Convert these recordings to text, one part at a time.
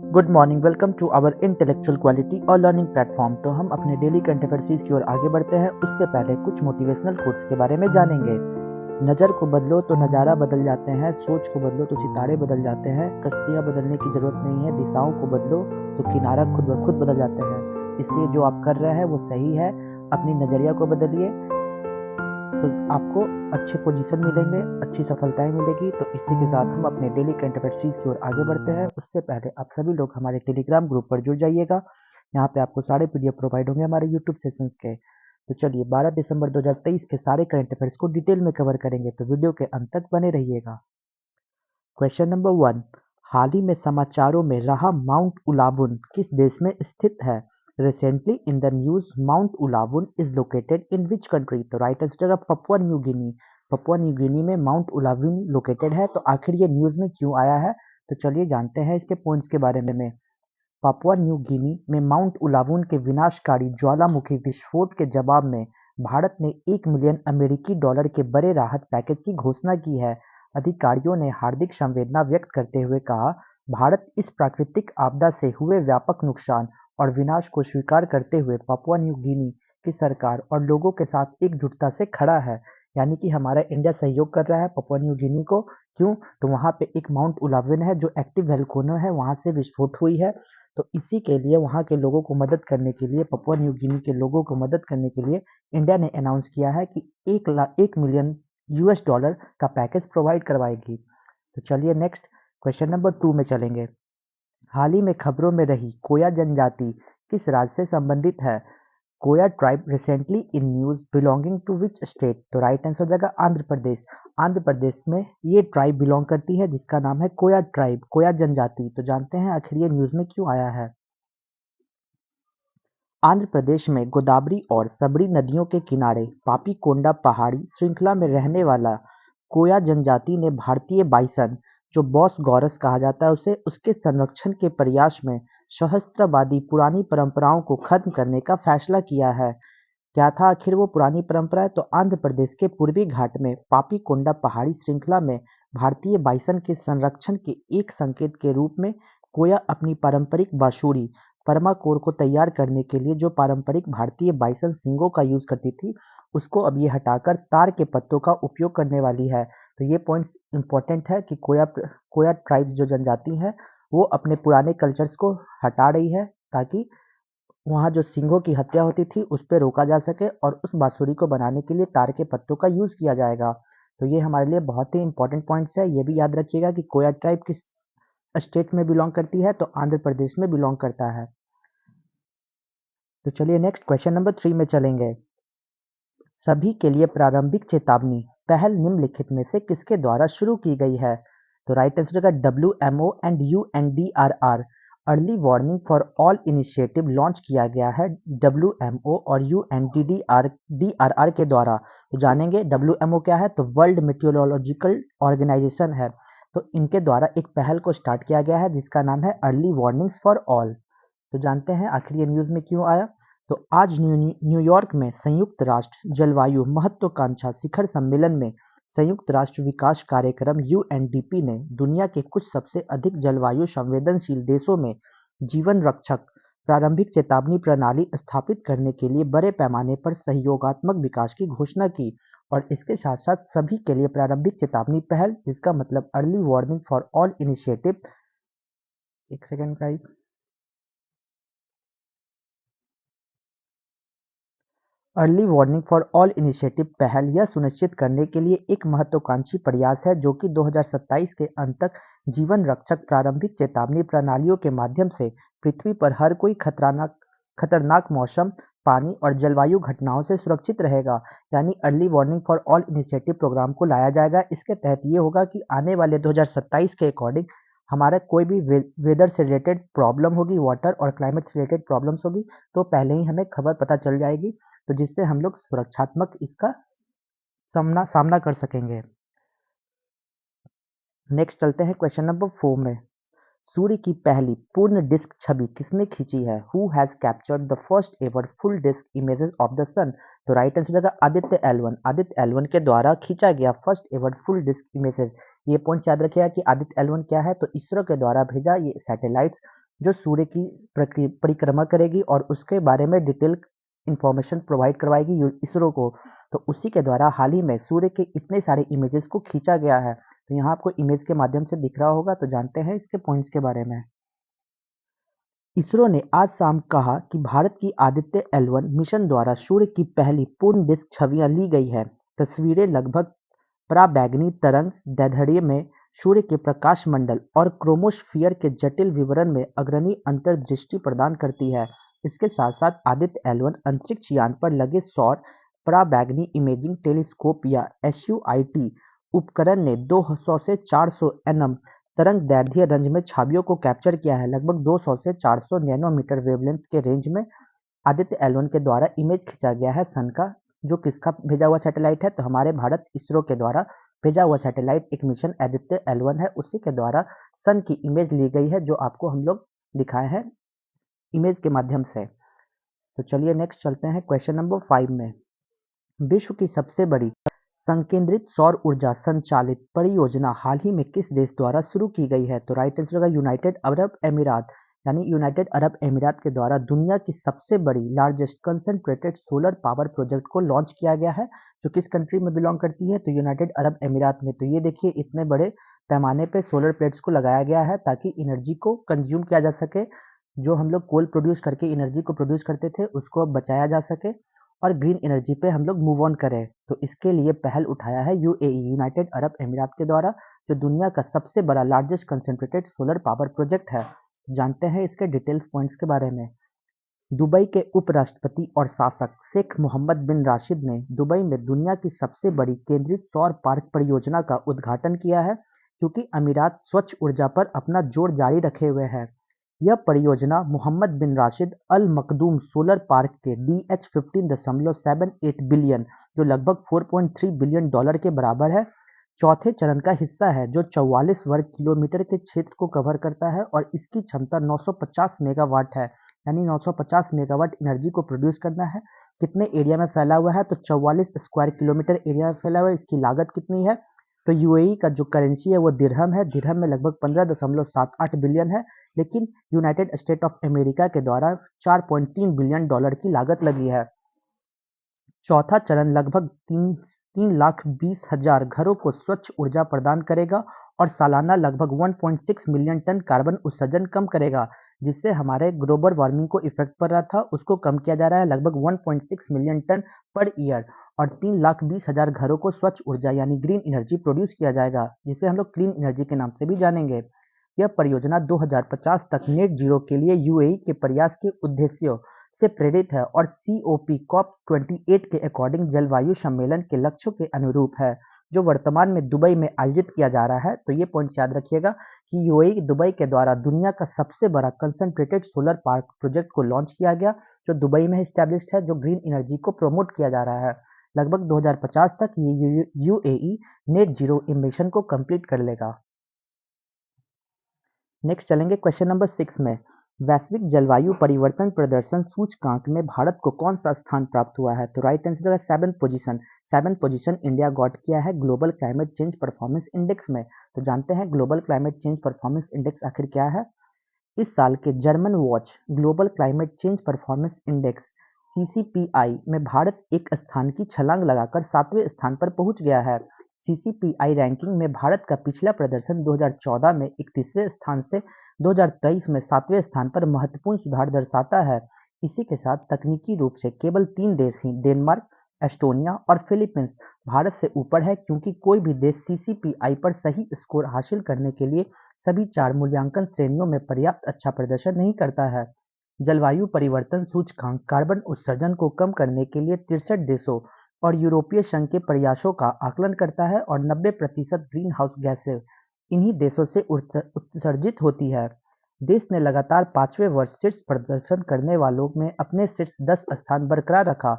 Good morning, welcome to our intellectual quality और learning platform. तो हम अपने डेली करंट अफेयर सीरीज की ओर आगे बढ़ते हैं। उससे पहले कुछ मोटिवेशनल कोट्स के बारे में जानेंगे। नज़र को बदलो तो नज़ारा बदल जाते हैं, सोच को बदलो तो सितारे बदल जाते हैं, कश्तियाँ बदलने की ज़रूरत नहीं है, दिशाओं को बदलो तो किनारा खुद ब खुद बदल जाते हैं। इसलिए जो आप कर रहे हैं वो सही है। अपनी नज़रिया को बदलिए तो आपको अच्छे पोजीशन मिलेंगे, अच्छी सफलताएं मिलेगी। तो इसी के साथ हम अपने डेली करंट अफेयर सीरीज की ओर आगे बढ़ते हैं। उससे पहले आप सभी लोग हमारे टेलीग्राम ग्रुप पर जुड़ जाइएगा। यहाँ पे आपको सारे पीडीएफ प्रोवाइड होंगे हमारे यूट्यूब सेशंस के। तो चलिए 12 दिसंबर 2023 के सारे करंट अफेयर्स को डिटेल में कवर करेंगे, तो वीडियो के अंत तक बने रहिएगा। क्वेश्चन नंबर 1, हाल ही में समाचारों में रहा माउंट उलावुन किस देश में स्थित है? Recently in the news Mount Ulawun is located in which country? तो राइट आंसर जगह Papua New Guinea. Papua New Guinea में माउंट उलावुन लोकेटेड है। तो आखिर ये न्यूज में क्यों आया है? तो चलिए जानते हैं इसके पॉइंट्स के बारे में। पापुआ न्यू गिनी में माउंट उलावुन के विनाशकारी ज्वालामुखी विस्फोट के जवाब में भारत ने 1 मिलियन अमेरिकी डॉलर के बड़े राहत पैकेज की घोषणा की है। अधिकारियों ने हार्दिक संवेदना व्यक्त करते हुए कहा, भारत इस प्राकृतिक आपदा से हुए व्यापक नुकसान और विनाश को स्वीकार करते हुए पापुआ न्यू गिनी की सरकार और लोगों के साथ एकजुटता से खड़ा है। यानी कि हमारा इंडिया सहयोग कर रहा है पापुआ न्यू गिनी को। क्यों? तो वहाँ पे एक माउंट उलावुन है जो एक्टिव वोल्केनो है, वहाँ से विस्फोट हुई है। तो इसी के लिए वहाँ के लोगों को मदद करने के लिए, पपुआ न्यू गिनी के लोगों को मदद करने के लिए इंडिया ने अनाउंस किया है कि 1 मिलियन यूएस डॉलर का पैकेज प्रोवाइड करवाएगी। तो चलिए नेक्स्ट क्वेश्चन नंबर 2 में चलेंगे। हाल ही में खबरों में रही कोया जनजाति किस राज्य से संबंधित है? Koya tribe recently in news belonging to which state? तो राइट आंसर हो जाएगा आंध्र प्रदेश। आंध्र प्रदेश में ये ट्राइब बिलोंग करती है जिसका नाम है कोया ट्राइब, कोया जनजाति। तो जानते हैं आखिर ये न्यूज में क्यों आया है। आंध्र प्रदेश में गोदावरी और सबरी नदियों के किनारे पापीकोंडा पहाड़ी श्रृंखला में रहने वाला कोया जनजाति ने भारतीय बाइसन, जो बॉस गॉरस कहा जाता है उसे, उसके संरक्षण के प्रयास में सहस्त्रवादी पुरानी परंपराओं को खत्म करने का फैसला किया है। क्या था आखिर वो पुरानी परंपरा? तो आंध्र प्रदेश के पूर्वी घाट में पापीकोंडा पहाड़ी श्रृंखला में भारतीय बाइसन के संरक्षण के एक संकेत के रूप में कोया अपनी पारंपरिक बांसुरी परमाकोर को तैयार करने के लिए जो पारंपरिक भारतीय बाइसन सींगों का यूज करती थी, उसको अब ये हटाकर तार के पत्तों का उपयोग करने वाली है। तो ये पॉइंट्स इंपॉर्टेंट है कि कोया ट्राइब्स जो जनजाति है वो अपने पुराने कल्चर्स को हटा रही है, ताकि वहाँ जो सिंहों की हत्या होती थी उस पे रोका जा सके और उस बांसुरी को बनाने के लिए तार के पत्तों का यूज किया जाएगा। तो ये हमारे लिए बहुत ही इंपॉर्टेंट पॉइंट्स है। ये भी याद रखिएगा कि कोया ट्राइब किस स्टेट में बिलोंग करती है, तो आंध्र प्रदेश में बिलोंग करता है। तो चलिए नेक्स्ट क्वेश्चन नंबर 3 में चलेंगे। सभी के लिए प्रारंभिक चेतावनी पहल निम्नलिखित में से किसके द्वारा शुरू की गई है? तो राइट आंसर का WMO and UNDRR early warning for all initiative launch किया गया है WMO और UNDRR के द्वारा। तो जानेंगे WMO क्या है? तो वर्ल्ड मेट्रोलॉजिकल ऑर्गेनाइजेशन है। तो इनके द्वारा एक पहल को स्टार्ट किया गया है जिसका नाम है अर्ली वार्निंग्स फॉर ऑल। तो जानते हैं आखिर ये न्यूज़ में क्यों आया। तो आज न्यूयॉर्क में संयुक्त राष्ट्र जलवायु महत्वाकांक्षा शिखर सम्मेलन में संयुक्त राष्ट्र विकास कार्यक्रम UNDP ने दुनिया के कुछ सबसे अधिक जलवायु संवेदनशील देशों में जीवन रक्षक प्रारंभिक चेतावनी प्रणाली स्थापित करने के लिए बड़े पैमाने पर सहयोगात्मक विकास की घोषणा की, और इसके साथ साथ सभी के लिए प्रारंभिक चेतावनी पहल, जिसका मतलब early warning for all initiative. एक second guys. Early warning for all initiative पहल यह सुनिश्चित करने के लिए एक महत्वाकांक्षी प्रयास है जो कि 2027 के अंत तक जीवन रक्षक प्रारंभिक चेतावनी प्रणालियों के माध्यम से पृथ्वी पर हर कोई खतरनाक मौसम, पानी और जलवायु घटनाओं से सुरक्षित रहेगा। यानी early warning for all initiative programme को लाया जाएगा। इसके तहत ये होगा कि आने वाले 2027 के अकॉर्डिंग हमारा कोई भी वेदर से रिलेटेड प्रॉब्लम होगी, वाटर और क्लाइमेट से रिलेटेड प्रॉब्लम्स होगी, तो पहले ही हमें खबर पता चल जाएगी, तो जिससे हम लोग सुरक्षात्मक इसका सामना कर सकेंगे। नेक्स्ट चलते हैं क्वेश्चन नंबर 4 में। सूर्य की पहली पूर्ण डिस्क छवि किसने खींची है? Who has captured the first ever full disc images of the sun? तो राइट आंसर होगा आदित्य एल1। आदित्य एल1 के द्वारा खींचा गया first ever full disc images. ये पॉइंट्स याद रखिएगा कि आदित्य एल1 क्या है, तो इसरो के द्वारा भेजा ये सैटेलाइट्स जो सूर्य की परिक्रमा करेगी और उसके बारे में डिटेल इंफॉर्मेशन प्रोवाइड करवाएगी इसरो को। तो उसी के द्वारा हाल ही में सूर्य के इतने सारे इमेजेस को खींचा गया है। तो यहाँ आपको इमेज के माध्यम से दिख रहा होगा, तो जानते हैं इसके पॉइंट्स के बारे में। इसरो ने आज शाम कहा कि भारत की आदित्य L1 मिशन द्वारा सूर्य की पहली पूर्ण डिस्क छवियां ली गई है। तस्वीरें लगभग पराबैंगनी तरंग दैर्ध्य में सूर्य के प्रकाश मंडल और क्रोमोस्फीयर के जटिल विवरण में अग्रणी अंतर्दृष्टि प्रदान करती है। इसके साथ साथ आदित्य L1 अंतरिक्ष यान पर लगे सौर पराबैंगनी इमेजिंग टेलीस्कोप या SUIT उपकरण ने 200 से 400 nm तरंग दैर्ध्य रेंज में छवियों को कैप्चर किया है। लगभग 200 से 400 नैनोमीटर वेवलेंथ के रेंज में आदित्य L1 के द्वारा इमेज खींचा गया है सन का। जो किसका भेजा हुआ सैटेलाइट है? तो हमारे भारत इसरो के द्वारा भेजा हुआ सैटेलाइट एक मिशन आदित्य L1 है, उसी के द्वारा सन की इमेज ली गई है, जो आपको हम लोग दिखाए हैं इमेज के माध्यम से। तो चलिए नेक्स्ट चलते हैं क्वेश्चन नंबर 5 में। विश्व की सबसे बड़ी संकेंद्रित सौर ऊर्जा संचालित परियोजना हाल ही में किस देश द्वारा शुरू की गई है? तो राइट आंसर होगा यूनाइटेड अरब अमीरात। यानी यूनाइटेड अरब अमीरात के द्वारा दुनिया की सबसे बड़ी largest concentrated solar power project को लॉन्च किया गया है। जो किस कंट्री में बिलोंग करती है? तो यूनाइटेड अरब अमीरात में। तो ये देखिए इतने बड़े पैमाने पे सोलर प्लेट्स को लगाया गया है ताकि एनर्जी को कंज्यूम किया जा सके। जो हम लोग कोल प्रोड्यूस करके एनर्जी को प्रोड्यूस करते थे उसको अब बचाया जा सके और ग्रीन एनर्जी पे हम लोग मूव ऑन करें। तो इसके लिए पहल उठाया है यूएई यूनाइटेड अरब अमीरात के द्वारा, जो दुनिया का सबसे बड़ा largest concentrated solar power project है। जानते हैं इसके डिटेल्स पॉइंट्स के बारे में। दुबई के उपराष्ट्रपति और शासक शेख मोहम्मद बिन राशिद ने दुबई में दुनिया की सबसे बड़ी केंद्रित सौर पार्क परियोजना का उद्घाटन किया है, क्योंकि अमीरात स्वच्छ ऊर्जा पर अपना जोर जारी रखे हुए है। यह परियोजना मोहम्मद बिन राशिद अल मखदूम सोलर पार्क के DH15.78 बिलियन, जो लगभग $4.3 बिलियन के बराबर है, चौथे चरण का हिस्सा है, जो 44 वर्ग किलोमीटर के क्षेत्र को कवर करता है और इसकी क्षमता 950 मेगावाट है। यानी 950 मेगावाट एनर्जी को प्रोड्यूस करना है। कितने एरिया में फैला हुआ है? तो 44 स्क्वायर किलोमीटर एरिया में फैला हुआ है। इसकी लागत कितनी है? तो यूएई का जो करेंसी है वो दिरहम है। दिरहम में लगभग 15.78 बिलियन है, लेकिन यूनाइटेड स्टेट ऑफ अमेरिका के द्वारा $4.3 बिलियन की लागत लगी है। चौथा चरण लगभग 3,20,000 घरों को स्वच्छ ऊर्जा प्रदान करेगा और सालाना लगभग 1.6 मिलियन टन कार्बन उत्सर्जन कम करेगा, जिससे हमारे ग्लोबल वार्मिंग को इफेक्ट पड़ रहा था उसको कम किया जा रहा है लगभग 1.6 मिलियन टन पर ईयर। और 3,20,000 घरों को स्वच्छ ऊर्जा यानी ग्रीन एनर्जी प्रोड्यूस किया जाएगा, जिसे हम लोग क्लीन एनर्जी के नाम से भी जानेंगे। यह परियोजना 2050 तक नेट जीरो के लिए यूएई के प्रयास के उद्देश्यों से प्रेरित है और COP COP28 के अकॉर्डिंग जलवायु सम्मेलन के लक्ष्यों के अनुरूप है, जो वर्तमान में दुबई में आयोजित किया जा रहा है। तो ये पॉइंट्स याद रखिएगा कि यूएई दुबई के द्वारा दुनिया का सबसे बड़ा कंसंट्रेटेड सोलर पार्क प्रोजेक्ट को लॉन्च किया गया, जो दुबई में एस्टैब्लिश्ड है, जो ग्रीन एनर्जी को प्रमोट किया जा रहा है। लगभग 2050 तक ये यूएई नेट जीरो इमिशन को कंप्लीट कर लेगा। नेक्स्ट चलेंगे क्वेश्चन नंबर 6 में। वैश्विक जलवायु परिवर्तन प्रदर्शन सूचकांक में भारत को कौन सा स्थान प्राप्त हुआ है? तो राइट आंसर है 7th position. 7th position India got किया है global climate change performance index में। तो जानते हैं global climate change performance index आखिर क्या है? इस साल के German watch global climate change performance index CCPI में भारत एक स्थान की छलांग लगाकर 7वें स्थान पर पहुंच गया है। CCPI रैंकिंग में भारत का पिछला प्रदर्शन 2014 में 31वें स्थान से 2023 में 7वें स्थान पर महत्वपूर्ण सुधार दर्शाता है। इसी के साथ तकनीकी रूप से केवल 3 देश ही डेनमार्क, एस्टोनिया और फिलीपींस भारत से ऊपर है, क्योंकि कोई भी देश CCPI पर सही स्कोर हासिल करने के लिए सभी 4 मूल्यांकन श्रेणियों में पर्याप्त अच्छा प्रदर्शन नहीं करता है। जलवायु परिवर्तन सूचकांक कार्बन उत्सर्जन को कम करने के लिए 63 देशों और यूरोपीय संघ के प्रयासों का आकलन करता है और 90% ग्रीन हाउस गैसें इन्हीं देशों से उत्सर्जित होती है। देश ने लगातार 5वें वर्ष शीर्ष प्रदर्शन करने वालों में अपने शीर्ष 10 स्थान बरकरार रखा।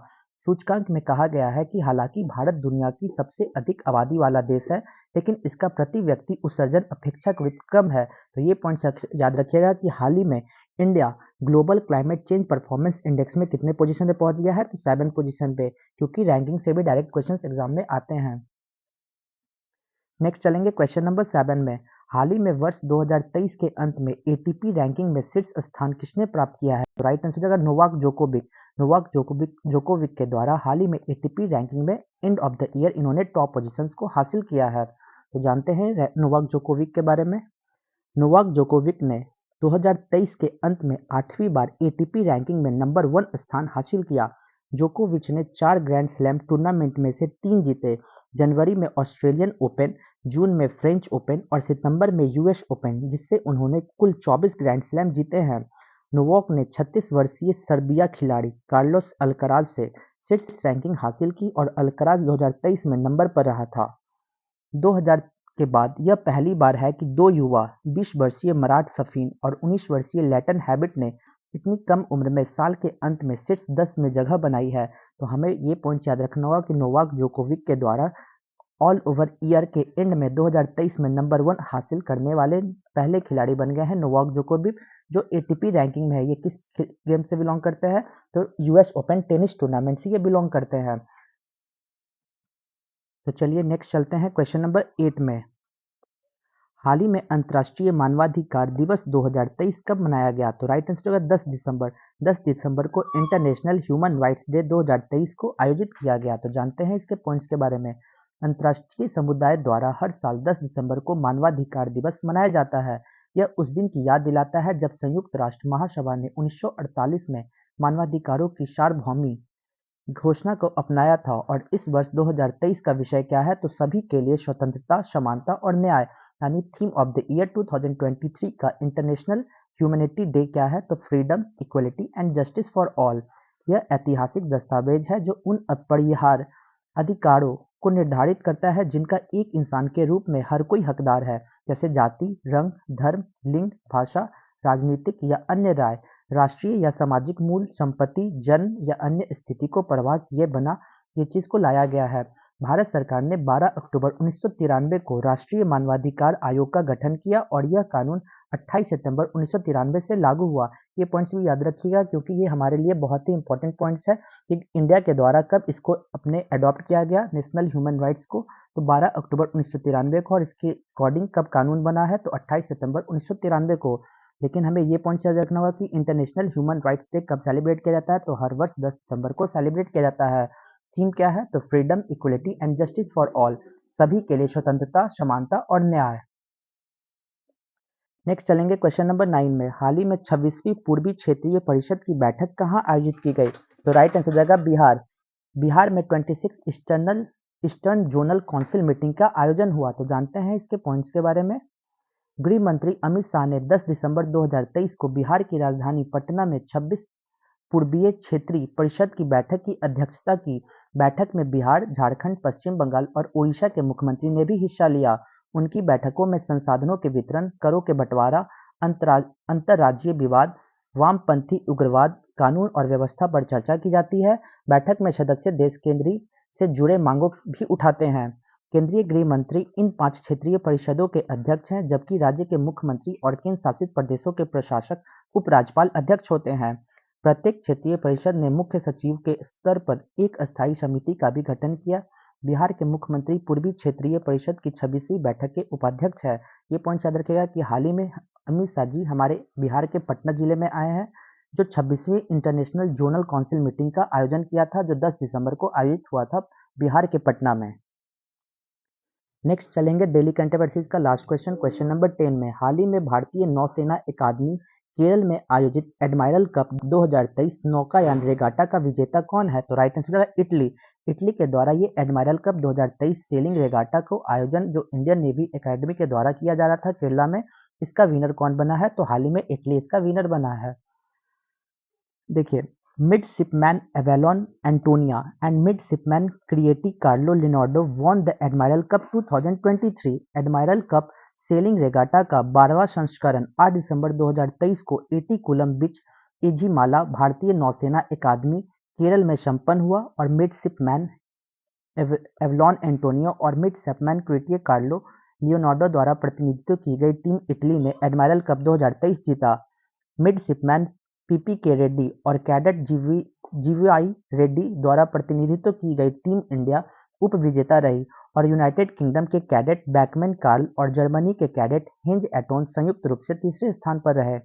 सूचकांक में कहा गया है कि हालांकि भारत दुनिया की सबसे अधिक आबादी वाला देश है, लेकिन इसका प्रति व्यक्ति उत्सर्जन अपेक्षाकृत कम है। तो ये पॉइंट याद रखिएगा कि हाल ही में India global climate change performance index में कितने पोजीशन पे पहुंच गया है? तो 7 पोजीशन पे, क्योंकि रैंकिंग से भी डायरेक्ट क्वेश्चंस एग्जाम में आते हैं। नेक्स्ट चलेंगे क्वेश्चन नंबर 7 में। हाल ही में वर्ष 2023 के अंत में एटीपी रैंकिंग में शीर्ष स्थान किसने प्राप्त किया है? तो राइट आंसर होगा नोवाक जोकोविक। जोकोविक के द्वारा हाल ही में एटीपी रैंकिंग में एंड ऑफ द ईयर इन्होंने टॉप पोजीशंस को हासिल किया है। तो जानते हैं नोवाक जोकोविक के बारे में। नोवाक जोकोविक ने 2023 के अंत में 8वीं बार एटीपी रैंकिंग में नंबर 1 स्थान हासिल किया। जोकोविच ने 4 ग्रैंड स्लैम टूर्नामेंट में से 3 जीते। जनवरी में ऑस्ट्रेलियन ओपन, जून में फ्रेंच ओपन और सितंबर में यूएस ओपन, जिससे उन्होंने कुल 24 ग्रैंड स्लैम जीते हैं। नोवाक ने 36 वर्षीय सर्बिया खिलाड़ी कार्लोस अल्कराज से शीर्ष रैंकिंग हासिल की और अल्कराज 2023 में नंबर पर रहा था। 2000 के बाद यह पहली बार है कि दो युवा 20 वर्षीय मराट सफीन और 19 वर्षीय लैटन हैबिट ने इतनी कम उम्र में साल के अंत में शीर्ष 10 में जगह बनाई है। तो हमें ये पॉइंट्स याद रखना होगा कि नोवाक जोकोविक के द्वारा ऑल ओवर ईयर के एंड में 2023 में नंबर 1 हासिल करने वाले पहले खिलाड़ी बन गए हैं नोवाक जोकोविक, जो एटीपी रैंकिंग में है। ये किस गेम से बिलोंग करते हैं? तो यूएस ओपन टेनिस टूर्नामेंट से ये बिलोंग करते हैं। तो चलिए नेक्स्ट चलते हैं क्वेश्चन नंबर 8 में। हाल ही में अंतर्राष्ट्रीय मानवाधिकार दिवस 2023 कब मनाया गया? तो राइट आंसर होगा 10 दिसंबर। 10 दिसंबर को इंटरनेशनल ह्यूमन राइट्स डे 2023 को आयोजित किया गया। तो जानते हैं इसके पॉइंट्स के बारे में। अंतर्राष्ट्रीय समुदाय द्वारा हर साल 10 दिसंबर को मानवाधिकार दिवस मनाया जाता है। यह उस दिन की याद दिलाता है जब संयुक्त राष्ट्र महासभा ने 1948 में मानवाधिकारों की सार्वभौमिक घोषणा को अपनाया था। और इस वर्ष 2023 का विषय क्या है? तो सभी के लिए स्वतंत्रता, समानता और न्याय, यानी थीम ऑफ द ईयर 2023 का इंटरनेशनल ह्यूमैनिटी डे क्या है? तो freedom, equality and justice for all. यह ऐतिहासिक दस्तावेज है जो उन अपरिहार्य अधिकारों को निर्धारित करता है जिनका एक इंसान के रूप में हर कोई हकदार है, जैसे जाति, रंग, धर्म, लिंग, भाषा, राजनीतिक या अन्य राय, राष्ट्रीय या सामाजिक मूल, संपत्ति, जन्म या अन्य स्थिति को परवाह किए बिना ये चीज को लाया गया है। भारत सरकार ने 12 अक्टूबर 1993 को राष्ट्रीय मानवाधिकार आयोग का गठन किया और यह कानून 28 सितंबर 1993 से लागू हुआ। ये पॉइंट्स भी याद रखिएगा क्योंकि ये हमारे लिए बहुत ही इंपॉर्टेंट पॉइंट्स है कि इंडिया के द्वारा कब इसको अपने अडॉप्ट किया गया नेशनल ह्यूमन राइट्स को। तो 12 अक्टूबर 1993 को, और इसके अकॉर्डिंग कब कानून बना है? तो 28 सितंबर 1993 को। लेकिन हमें ये पॉइंट्स याद रखना होगा कि इंटरनेशनल ह्यूमन राइट्स डे कब सेलिब्रेट किया जाता है? तो हर वर्ष 10 सितंबर को सेलिब्रेट किया जाता है। थीम क्या है? तो freedom, equality and justice for all, सभी के लिए स्वतंत्रता, समानता और न्याय। नेक्स्ट चलेंगे क्वेश्चन नंबर 9 में। हाल ही में 26वीं पूर्वी क्षेत्रीय परिषद की बैठक कहाँ आयोजित की गई? तो राइट आंसर हो जाएगा बिहार। बिहार में 26 ईस्टर्न जोनल काउंसिल मीटिंग का आयोजन हुआ। तो जानते हैं इसके पॉइंट्स के बारे में। गृह मंत्री अमित शाह ने 10 दिसंबर 2023 को बिहार की राजधानी पटना में 26 पूर्वीय क्षेत्रीय परिषद की बैठक की अध्यक्षता की। बैठक में बिहार, झारखंड, पश्चिम बंगाल और उड़ीसा के मुख्यमंत्री ने भी हिस्सा लिया। उनकी बैठकों में संसाधनों के वितरण, करों के बंटवारा, अंतर्राज्यीय विवाद, वामपंथी उग्रवाद, कानून और व्यवस्था पर चर्चा की जाती है। बैठक में सदस्य देश केंद्रीय से जुड़े मांगों भी उठाते हैं। केंद्रीय गृह मंत्री इन 5 क्षेत्रीय परिषदों के अध्यक्ष हैं, जबकि राज्य के मुख्यमंत्री और केंद्र शासित प्रदेशों के प्रशासक उपराज्यपाल अध्यक्ष होते हैं। प्रत्येक क्षेत्रीय परिषद ने मुख्य सचिव के स्तर पर एक अस्थायी समिति का भी गठन किया। बिहार के मुख्यमंत्री पूर्वी क्षेत्रीय परिषद की 26वीं बैठक के उपाध्यक्ष है। ये पॉइंट याद रखिएगा कि हाल ही में अमित शाह जी हमारे बिहार के पटना जिले में आए हैं, जो 26वीं इंटरनेशनल जोनल काउंसिल मीटिंग का आयोजन किया था, जो 10 दिसंबर को आयोजित हुआ था बिहार के पटना में। नेक्स्ट चलेंगे डेली कंट्रोवर्सीज का लास्ट क्वेश्चन, क्वेश्चन नंबर 10 में। हाल ही में भारतीय नौसेना अकादमी केरल में आयोजित एडमायरल कप 2023 नौकायान रेगाटा का विजेता कौन है? तो राइट आंसर है इटली। इटली के द्वारा ये एडमायरल कप 2023 सेलिंग रेगाटा को आयोजन जो इंडियन नेवी एकेडमी के द्वारा किया जा रहा था केरला में, इसका विनर कौन बना है? तो हाल ही में इटली इसका विनर बना है। देखिए, midshipman Avalon Antonia and midshipman Crieti Carlo Leonardo won the Admiral Cup 2023। Admiral cup sailing regatta का 12वां संस्करण 8 दिसंबर 2023 को एटीकुलम बीच, एझीमाला, भारतीय नौसेना अकादमी केरल में संपन्न हुआ और मिडशिपमैन एवलॉन एंटोनियो और मिडशिपमैन क्रिएटी कार्लो लियोनार्डो द्वारा प्रतिनिधित्व की गई टीम इटली ने एडमायरल कप 2023 जीता। मिडशिपमैन पीपी के रेड्डी और कैडेट जीवीआई रेड्डी द्वारा प्रतिनिधित्व की गई टीम इंडिया उप विजेता रही और यूनाइटेड किंगडम के कैडेट बैकमैन कार्ल और जर्मनी के कैडेट हिंज एटोन संयुक्त रूप से तीसरे स्थान पर रहे।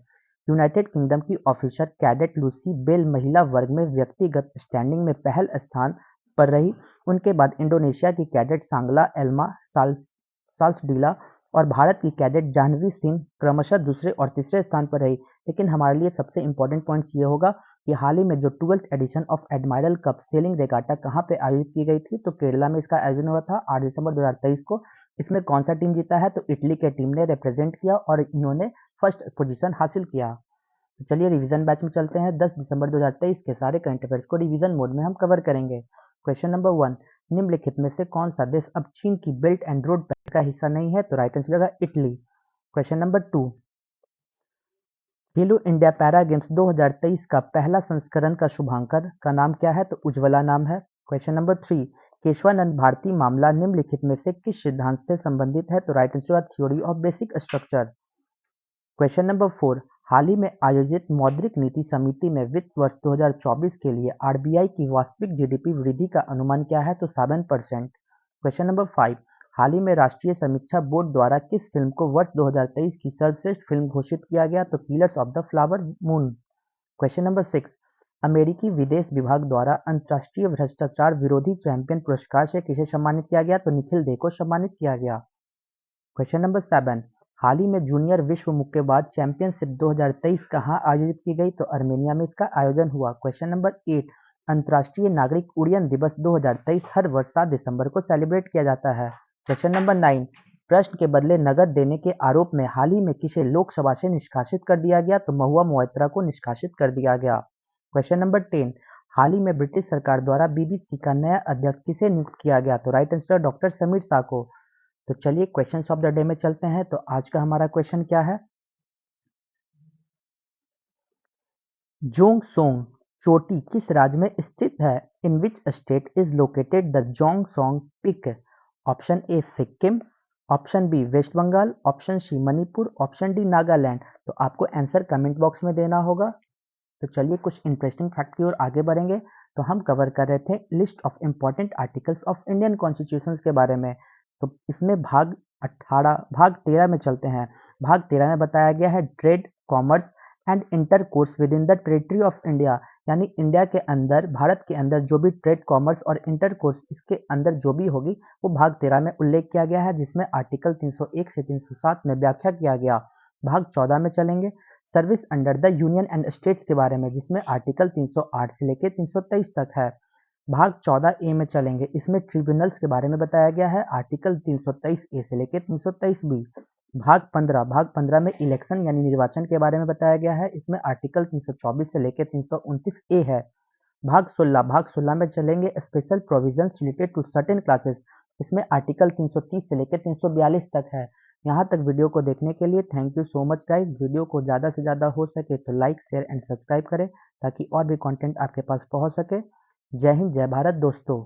यूनाइटेड किंगडम की ऑफिसर कैडेट लूसी बेल महिला वर्ग में व्यक्तिगत स्टैंडिंग में पहल स्थान पर रही। उनके बाद इंडोनेशिया की कैडेट सांगला एल्मा साल्सडीला और भारत की कैडेट जाह्नवी सिंह क्रमशः दूसरे और तीसरे स्थान पर रही। लेकिन हमारे लिए सबसे इंपॉर्टेंट पॉइंट्स ये होगा कि हाल ही में जो 12th edition of Admiral cup sailing regatta कहाँ पे आयोजित की गई थी, तो केरला में इसका आयोजन हुआ था 8 दिसंबर 2023 को। इसमें कौन सा टीम जीता है, तो इटली के टीम ने रिप्रेजेंट किया और इन्होंने फर्स्ट पोजीशन हासिल किया। तो चलिए रिवीजन बैच में चलते हैं। 10 दिसंबर 2023 के सारे करंट अफेयर्स को रिवीजन मोड में हम कवर करेंगे। क्वेश्चन नंबर 1, निम्नलिखित में से कौन सा देश अब चीन की बेल्ट एंड रोड बैंक का हिस्सा नहीं है, तो राइट आंसर होगा इटली। क्वेश्चन नंबर 2, खेलो इंडिया पैरा गेम्स 2023 का पहला संस्करण का शुभांकर का नाम क्या है, तो उज्ज्वला नाम है। क्वेश्चन नंबर 3, केशवानंद भारती मामला निम्नलिखित में से किस सिद्धांत से संबंधित है, तो राइट आंसर होगा theory of basic structure. Question number 4, हाल ही में आयोजित मौद्रिक नीति समिति में वित्त वर्ष 2024 के लिए आरबीआई की वास्तविक जीडीपी वृद्धि का अनुमान क्या है, तो 7%। क्वेश्चन नंबर 5, हाल ही में राष्ट्रीय समीक्षा बोर्ड द्वारा किस फिल्म को वर्ष 2023 की सर्वश्रेष्ठ फिल्म घोषित किया गया, तो killers of the flower moon. Question number 6, अमेरिकी विदेश विभाग द्वारा अंतर्राष्ट्रीय भ्रष्टाचार विरोधी चैंपियन पुरस्कार से किसे सम्मानित किया गया, तो निखिल दे को सम्मानित किया गया। क्वेश्चन नंबर 7, हाल ही में जूनियर विश्व मुक्केबाज चैंपियनशिप 2023 कहाँ आयोजित की गई, तो अर्मेनिया में इसका आयोजन हुआ। क्वेश्चन नंबर 8, अंतर्राष्ट्रीय नागरिक उड्डयन दिवस 2023 हर वर्ष 7 दिसंबर को सेलिब्रेट किया जाता है। क्वेश्चन नंबर 9, प्रश्न के बदले नकद देने के आरोप में हाल ही में किसे लोकसभा से निष्कासित कर दिया गया, तो महुआ मोइत्रा को निष्कासित कर दिया गया। क्वेश्चन नंबर 10, हाल ही में ब्रिटिश सरकार द्वारा बीबीसी का नया अध्यक्ष किसे नियुक्त किया गया, तो right answer doctor Sameer Shah को। तो चलिए क्वेश्चंस ऑफ द डे में चलते हैं। तो आज का हमारा क्वेश्चन क्या है, जोंगसोंग चोटी किस राज्य में स्थित है, in which state is located the Jongsong peak. Option A Sikkim, option B West Bengal, option C Manipur, option D Nagaland. तो आपको आंसर कमेंट बॉक्स में देना होगा। तो चलिए कुछ इंटरेस्टिंग फैक्ट की ओर आगे बढ़ेंगे। तो हम कवर कर रहे थे list of important articles of Indian constitution के बारे में। तो इसमें भाग 13 में चलते हैं। भाग 13 में बताया गया है trade, commerce and intercourse with in the territory of India, यानी इंडिया के अंदर, भारत के अंदर जो भी ट्रेड, कॉमर्स और इंटरकोर्स इसके अंदर जो भी होगी वो भाग 13 में उल्लेख किया गया है, जिसमें आर्टिकल 301 से 307 में व्याख्या किया गया। भाग 14 में चलेंगे service under the union and states के बारे में, जिसमें आर्टिकल 308 से लेकर 323 तक है। भाग 14 ए में चलेंगे, इसमें ट्रिब्यूनल्स के बारे में बताया गया है, आर्टिकल 323 ए से लेकर 323 बी। भाग 15 में इलेक्शन यानी निर्वाचन के बारे में बताया गया है, इसमें आर्टिकल 324 से लेकर 329 ए है। भाग 16 में चलेंगे special provisions related to certain classes, इसमें आर्टिकल 330 से लेकर 342 तक है। यहाँ तक वीडियो को देखने के लिए thank you so much guys. Video को ज़्यादा से ज़्यादा हो सके तो लाइक, शेयर एंड सब्सक्राइब करें ताकि और भी कंटेंट आपके पास पहुँच सके। जय हिंद, जय भारत दोस्तों।